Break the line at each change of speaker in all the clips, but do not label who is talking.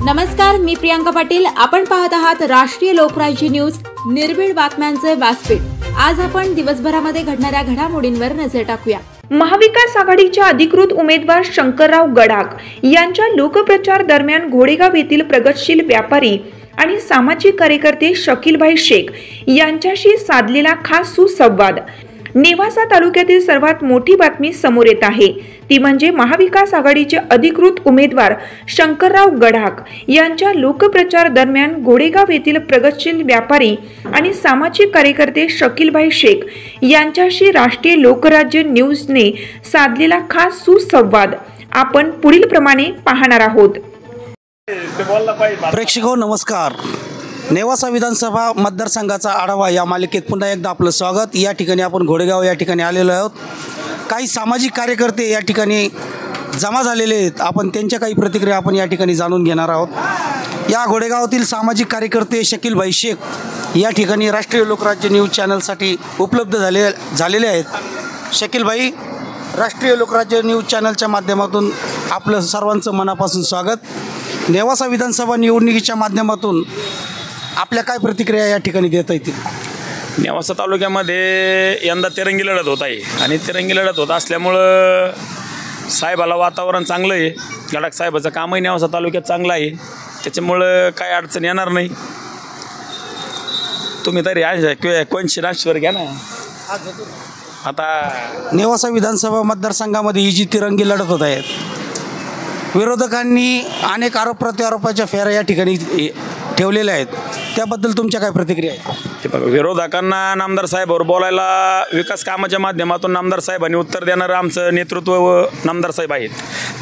नमस्कार, मी प्रियांका पाटील। आपण पाहत आहात राष्ट्रीय लोकराज्य न्यूज, निर्भीड बातम्यांचे व्यासपीठ। आज आपण दिवसभरामध्ये घडणाऱ्या घडामोडींवर नजर टाकूया।
महाविकास आघाडीचे अधिकृत उमेदवार शंकरराव गडाख यांच्या लोकप्रचार दरम्यान घोडेगाव येथील प्रगतशील व्यापारी आणि सामाजिक कार्यकर्ते शकीलभाई शेख यांच्याशी साधलेला खास सुसंवाद। नेवासा तालुक्यातील सर्वात मोठी बातमी समोर येत आहे, ती म्हणजे महाविकास आघाडीचे अधिकृत उमेदवार शंकरराव गडाख यांच्या लोकप्रचार दरम्यान घोडेगाव येथील प्रगतशील व्यापारी आणि सामाजिक कार्यकर्ते शकीलभाई शेख यांच्याशी राष्ट्रीय लोकराज्य न्यूजने साधलेला खास सुसंवाद आपण पुढील प्रमाणे पाहणार आहोत।
प्रेक्षको नमस्कार। नेवासा विधानसभा मतदारसंघाचा आढावा या मालिकेत पुन्हा एकदा आपलं स्वागत। या ठिकाणी आपण घोडेगाव या ठिकाणी आलेलो आहोत। काही सामाजिक कार्यकर्ते या ठिकाणी जमा झालेले आहेत। आपण त्यांच्या काही प्रतिक्रिया आपण या ठिकाणी जाणून घेणार आहोत। या घोडेगावातील सामाजिक कार्यकर्ते शकीलभाई शेख या ठिकाणी राष्ट्रीय लोकराज्य न्यूज चॅनलसाठी उपलब्ध झालेले आहेत। शकीलभाई, राष्ट्रीय लोकराज्य न्यूज चॅनलच्या माध्यमातून आपलं सर्वांचं मनापासून स्वागत। नेवासा विधानसभा निवडणुकीच्या माध्यमातून आपल्या काय प्रतिक्रिया या ठिकाणी देता येतील?
नेवासा तालुक्यामध्ये यंदा तिरंगी लढत होत आहे आणि तिरंगी लढत होत असल्यामुळं साहेबाला वातावरण चांगलं आहे। गडाख साहेबाचं कामही नेवासा तालुक्यात चांगलं आहे, त्याच्यामुळं काय अडचण येणार नाही। तुम्ही तरी कोणशी राशीवर घ्या ना। आता
नेवासा विधानसभा मतदारसंघामध्ये ही जी तिरंगी लढत होत आहे, विरोधकांनी अनेक आरोप प्रत्यारोपाच्या फेऱ्या या ठिकाणी ठेवलेल्या आहेत, त्याबद्दल तुमच्या काय प्रतिक्रिया आहेत?
हे बघा, विरोधकांना नामदार साहेबांवर बोलायला विकास कामाच्या माध्यमातून नामदार साहेबांनी उत्तर देणारं आमचं नेतृत्व नामदार साहेब आहेत।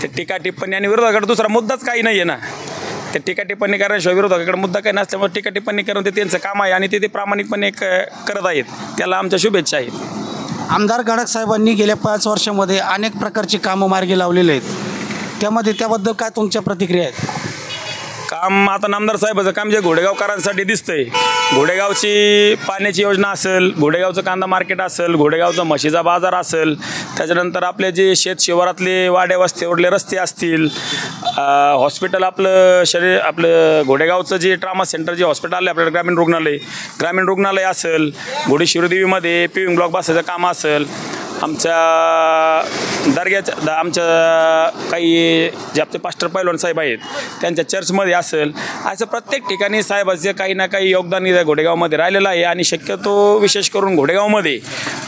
ते टीका टिप्पणी आणि विरोधाकडे दुसरा मुद्दाच काही नाही आहे ना। ते टीका टिप्पणी करण्याशिवाय विरोधकाकडे मुद्दा काही नसल्यामुळे टीका टिप्पणी करून ते त्यांचं काम आहे आणि ते प्रामाणिकपणे करत आहेत, त्याला आमच्या शुभेच्छा आहेत।
आमदार गडाख साहेबांनी गेल्या 5 वर्षामध्ये अनेक प्रकारची कामं मार्गी लावलेले आहेत, त्याबद्दल काय तुमच्या प्रतिक्रिया आहेत?
काम आता नामदार साहेबाचं काम जे घोडेगावकरांसाठी दिसतंय, घोडेगावची पाण्याची योजना असेल, घोडेगावचं कांदा मार्केट असेल, घोडेगावचा म्हशीचा बाजार असेल, त्याच्यानंतर आपले जे शेत शिवारातले वाड्या वस्तीवरले रस्ते असतील, हॉस्पिटल आपलं घोडेगावचं जे ट्रामा सेंटर जे हॉस्पिटल आहे आपल्याला ग्रामीण रुग्णालय असेल, घोडी शिवदेवीमध्ये पिविंग ब्लॉक बसायचं काम असेल, आमच्या दर्ग्याच्या आमच्या काही जे आपले पास्टर पैलवान साहेब आहेत त्यांच्या चर्चमध्ये असेल, असं प्रत्येक ठिकाणी साहेबाचे काही ना काही योगदान घोडेगावमध्ये राहिलेलं आहे। आणि शक्यतो विशेष करून घोडेगावमध्ये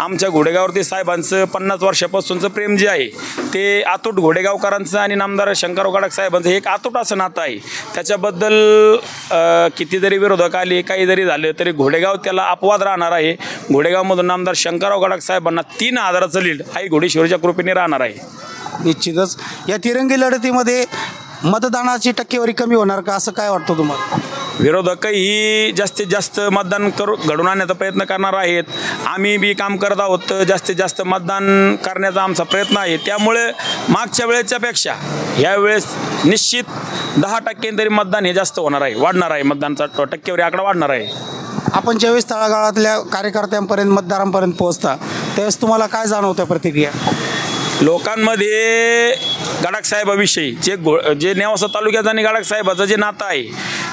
आमच्या घोडेगाववरती साहेबांचं 50 वर्षापासूनचं प्रेम जे आहे ते अतूट घोडेगावकरांचं आणि नामदार शंकरराव गडाख साहेबांचं हे एक अतूट असं नातं आहे। त्याच्याबद्दल किती जरी विरोधक आले, काही जरी झालं तरी घोडेगाव त्याला अपवाद राहणार आहे। घोडेगावमधून नामदार शंकरराव गडाख साहेबांना 3000चं लीड आई घोडेश्वरीच्या कृपेने राहणार आहे।
निश्चितच या तिरंगी लढतीमध्ये मतदानाची टक्केवारी कमी होणार का, असं काय वाटतं तुम्हाला?
विरोधकही जास्तीत जास्त मतदान घडवून आणण्याचा प्रयत्न करणार आहेत। आम्ही बी काम करत आहोत, जास्तीत जास्त मतदान करण्याचा आमचा प्रयत्न आहे। त्यामुळे मागच्या वेळेच्यापेक्षा यावेळेस निश्चित 10% तरी मतदान हे जास्त होणार आहे, वाढणार आहे। मतदानाचा टक्केवारी आकडा वाढणार आहे।
आपण ज्यावेळेस तळागाळातल्या कार्यकर्त्यांपर्यंत मतदारांपर्यंत पोहोचता त्यावेळेस तुम्हाला काय जाणवतं प्रतिक्रिया?
लोकांमध्ये गडाख साहेबाविषयी जे नेवासा तालुक्यात आणि गडाख साहेबाचं जे नातं आहे,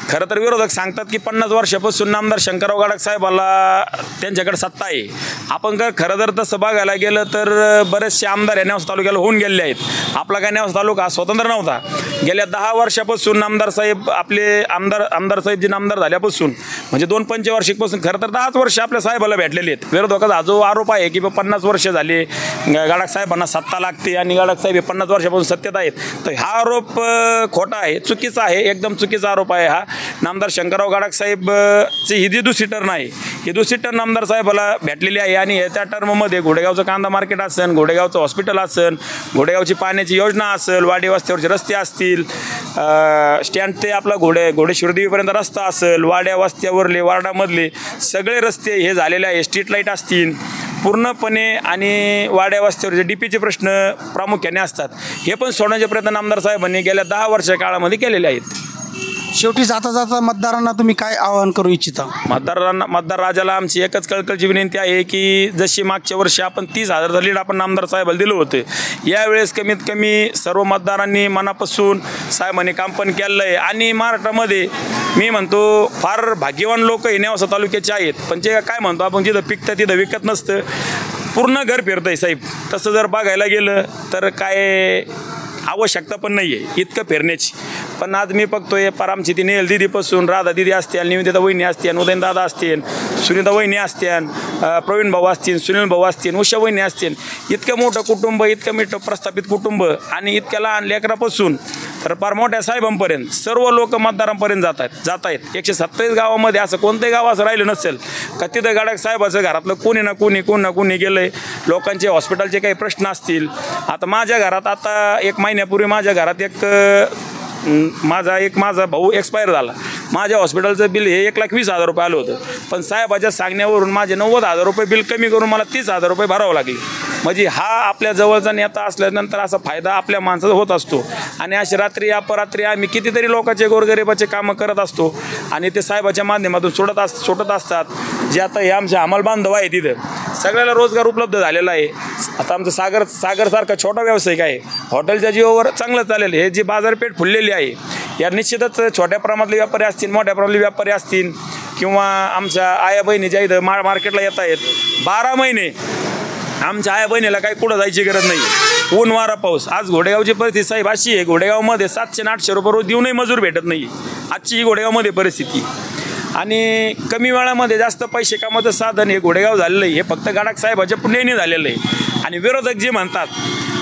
खरं तर विरोधक सांगतात की 50 वर्षापासून नामदार शंकरराव गडाख साहेबाला त्यांच्याकडे सत्ता आहे। आपण खरं जर तसं बघायला गेलं तर बरेचसे आमदार या नेवासा तालुक्याला होऊन गेलेले आहेत। आपला काय नेवासा तालुका स्वतंत्र नव्हता। गेल्या 10 वर्षापासून नामदार साहेब आपले आमदार साहेब जे नामदार झाल्यापासून म्हणजे 2 पंचवार्षिकपासून खरं तर 10 वर्ष आपल्या साहेबाला भेटलेले आहेत। विरोधकाचा हा जो आरोप आहे की 50 वर्ष झाले गडाख साहेबांना सत्ता लागते आणि गडाख साहेब हे 50 वर्षापासून सत्तेत आहेत, तर हा आरोप खोटा आहे, चुकीचा आहे, एकदम चुकीचा आरोप आहे हा। नामदार शंकरराव गडाख साहेबची ही जी दुसरी टर्न आहे, ही दुसरी टर्न नामदार साहेबाला भेटलेली आहे। आणि त्या टर्ममध्ये घोडेगावचं कांदा मार्केट असेल, घोडेगावचं हॉस्पिटल असेल, घोडेगावची पाण्याची योजना असेल, वाडी वस्त्यावरचे रस्ते असतील, स्टँड ते आपला घोडे शिवदेवीपर्यंत रस्ता असेल, वाड्या वस्त्यावरले वार्डामधले सगळे रस्ते हे झालेले आहे, स्ट्रीट लाईट असतील पूर्णपणे, आणि वाड्या वस्त्यावरचे डीपीचे प्रश्न प्रामुख्याने असतात, हे पण सोडण्याचे प्रयत्न आमदार साहेबांनी गेल्या 10 वर्षा काळामध्ये केलेले आहेत।
शेवटी जाता जाता मतदारांना तुम्ही काय आवाहन करू इच्छिता?
मतदार राजाला आमची एकच कळकळची विनंती आहे की जशी मागच्या वर्षी आपण 30,000 लीड आपण आमदार साहेबाला दिलं होतं, यावेळेस कमीत कमी सर्व मतदारांनी मनापासून साहेबांनी काम पण केलं आहे. आणि महाराष्ट्रामध्ये मी म्हणतो फार भाग्यवान लोक हे नेवासा तालुक्याचे आहेत, पण जे काय म्हणतो आपण जिथं पिकतं तिथं विकत नसतं, पूर्ण घर फिरतं आहे साहेब. तसं जर बघायला गेलं तर काय आवश्यकता पण नाही आहे इतकं फिरण्याची. पण आज मी बघतोय पार आमची ती नेल दिदीपासून राधा दिदी असतील, निवेदिता वहिनी असतील, उदयन दादा असतील, सुनीता वहिनी असतील, प्रवीण भाऊ असतील, सुनील भाऊ असतील, उषा वहिनी असतील, इतकं मोठं कुटुंब, इतकं मोठं प्रस्थापित कुटुंब आणि इतक्या लहान लेकरापासून तर फार मोठ्या साहेबांपर्यंत सर्व लोक मतदारांपर्यंत जात आहेत. 127 गावामध्ये असं कोणतंही गाव असं राहिलं नसेल का तिथं गडाख साहेबाचं घरातलं कोणी ना कोणी गेलं आहे. लोकांचे हॉस्पिटलचे काही प्रश्न असतील. आता माझ्या घरात आता 1 महिन्यापूर्वी माझ्या घरात माझा भाऊ एक्सपायर झाला. माझ्या हॉस्पिटलचं बिल हे 1,20,000 रुपये आलं होतं, पण साहेबाच्या सांगण्यावरून माझे 90,000 रुपये बिल कमी करून मला 30,000 रुपये भरावं लागले. म्हणजे हा आपल्या जवळचा नेता असल्यानंतर असा फायदा आपल्या माणसाचा होत असतो. आणि अशी रात्री अपरात्री आम्ही कितीतरी लोकांचे गोरगरिबाचे कामं करत असतो आणि ते साहेबाच्या माध्यमातून सुटत असतात. जे आता हे आमचे हमाल बांधव आहे तिथं सगळ्याला रोजगार उपलब्ध झालेला आहे. आता आमचं सागरसारखा छोटा व्यावसायिक आहे, हॉटेलच्या जीवावर चांगलं चालेल. हे जी बाजारपेठ फुललेली आहे या निश्चितच छोट्या प्रमाणातले व्यापारी असतील, मोठ्या प्रमाणातले व्यापारी असतील किंवा आमच्या आया बहिणी ज्या इथं मार्केटला येत आहेत 12 महिने आमच्या आया बहिणीला काही कुठं जायची गरज नाही. ऊन वारा पाऊस. आज घोडेगावची परिस्थिती साहेब अशी आहे, घोडेगावमध्ये 700-800 रुपये रोज देऊनही मजूर भेटत नाही. आजची ही घोडेगावमध्ये परिस्थिती. आणि कमी वेळामध्ये जास्त पैसे कामाचं साधन हे घोडेगाव झालेलं आहे. हे फक्त गडाख साहेबाच्या पुण्याने झालेलं आहे. आणि विरोधक जे म्हणतात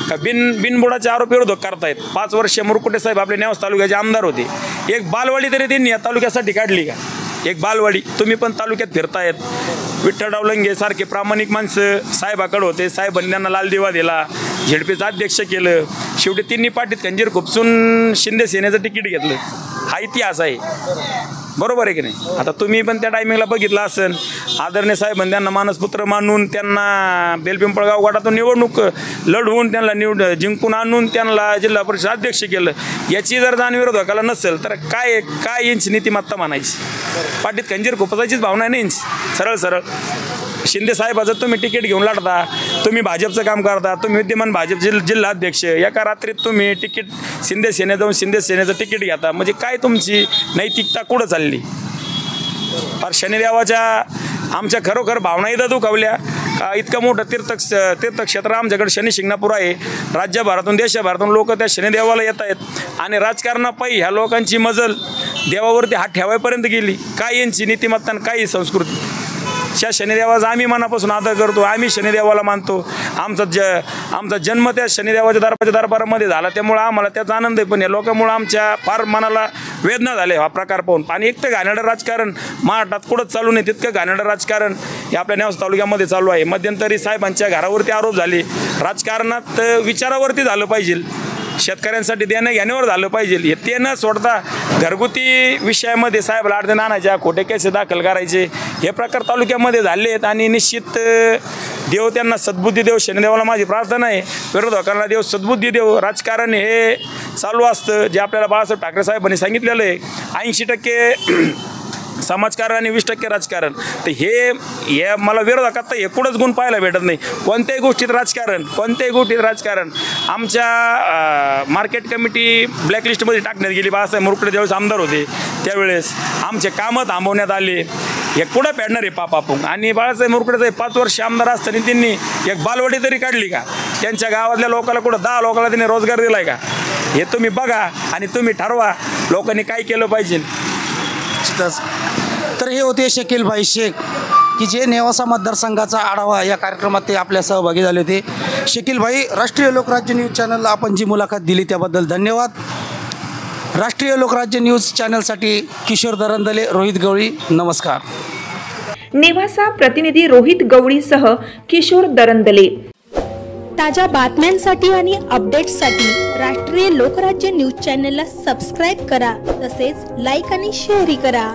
का बिनबुडाचे आरोप विरोधक करतायत. 5 वर्ष मुरकुटे साहेब आपले नेवासा तालुक्याचे आमदार होते. एक बालवाडी तरी त्यांनी या तालुक्यासाठी काढली का? एक बालवाडी. तुम्ही पण तालुक्यात फिरतायत. विठ्ठलराव लंगे सारखे प्रामाणिक माणसं साहेबाकडे होते. साहेबांनी त्यांना लाल दिवा दिला, झेडपीचं अध्यक्ष केलं. शेवटी तिन्ही पाठीत खंजीर खुपसून शिंदे सेनेचं तिकीट घेतलं. हा इतिहास आहे, बरोबर आहे की नाही? आता तुम्ही पण त्या टायमिंगला बघितलं असेल, आदरणीय साहेबांनी त्यांना मानसपुत्र मानून त्यांना बेलपिंपळगाव गटातून निवडणूक लढवून त्यांना जिंकून आणून त्यांना जिल्हा परिषद अध्यक्ष केलं. याची जर जाण विरोधकाला नसेल तर काय यांची नीतिमत्ता म्हणायची? पाठीत खंजीर खुपसायचीच भावना नाही यांची. सरळ शिंदे साहेबाचं तुम्ही तिकीट घेऊन लढता, तुम्ही भाजपचं काम करता, तुम्ही विद्यमान भाजपचे जिल्हा अध्यक्ष, एका रात्रीत तुम्ही तिकीट शिंदे सेनेत जाऊन शिंदे सेनेचं तिकीट घेता. म्हणजे काय तुमची नैतिकता कुठं चालली? फार शनिदेवाच्या आमच्या खरोखर भावना इथं दुखावल्या का इतकं मोठं तीर्थक्षेत्र आमच्याकडे शनी शिंगणापूर आहे. राज्यभरातून देशभरातून लोक त्या शनिदेवाला येत आहेत आणि राजकारणापायी ह्या लोकांची मजल देवावरती हात ठेवायपर्यंत गेली. काय यांची नीतिमत्ता, काय संस्कृती? त्या शनिदेवाचा आम्ही मनापासून आदर करतो, आम्ही शनिदेवाला मानतो. आमचा जन्म त्या शनिदेवाच्या दरबारामध्ये झाला, त्यामुळं आम्हाला त्याचा आनंद आहे. पण या लोकांमुळं आमच्या फार मनाला वेदना झाले हा प्रकार पाहून. आणि एक तर घाणेरडं राजकारण महाराष्ट्रात कुठंच चालू नाही, तितकं घाणेरडं राजकारण हे आपल्या नेवासा तालुक्यामध्ये चालू आहे. मध्यंतरी साहेबांच्या घरावरती आरोप झाले. राजकारणात विचारावरती झालं पाहिजे, शेतकऱ्यांसाठी देणं घेण्यावर झालं पाहिजे. हे ते न सोडता घरगुती विषयामध्ये साहेब अडचण आणायच्या, खोटे केस दाखल करायचे, हे प्रकार तालुक्यामध्ये झाले आहेत. आणि निश्चित देव त्यांना सद्बुद्धी देव. शनिदेवाला माझी प्रार्थना आहे, विरोधकांना देव सद्बुद्धी देव. राजकारण हे चालू असतं, जे आपल्याला बाळासाहेब ठाकरे साहेबांनी सांगितलेलं आहे. 80% समाजकारण आणि 20% राजकारण. तर हे मला विरोधकात तर हे कुठंच गुण पाहायला भेटत नाही. कोणत्याही गोष्टीत राजकारण. आमच्या मार्केट कमिटी ब्लॅकलिस्टमध्ये टाकण्यात गेली. बाळासाहेब मुरकुटे ज्यावेळेस आमदार होते त्यावेळेस आमचे कामं थांबवण्यात आले. हे कुठं पेडणार आहे पाप आपण? आणि बाळासाहेब मुरकुटे 5 वर्ष आमदार असताना त्यांनी एक बालवाडी तरी काढली का? त्यांच्या गावातल्या लोकांना कुठं 10 लोकांना त्यांनी रोजगार दिला आहे का? हे तुम्ही बघा आणि तुम्ही ठरवा लोकांनी काय केलं पाहिजे.
तर हे होते शकीलभाई शेख की जे नेवासा मतदारसंघाचा आढावा या कार्यक्रमात ते आपल्या सहभागी झाले होते. शकीलभाई, राष्ट्रीय लोकराज्य न्यूज चॅनलला आपण जी मुलाखत दिली त्याबद्दल धन्यवाद. राष्ट्रीय लोकराज्य न्यूज चॅनलसाठी किशोर दरंदले, रोहित गवळी, नमस्कार.
नेवासा प्रतिनिधी रोहित गवळीसह किशोर दरंदले.
ताज्या बातम्यांसाठी आणि अपडेट्ससाठी राष्ट्रीय लोकराज्य न्यूज चॅनलला सबस्क्राईब करा, तसेच लाईक आणि शेअरही करा.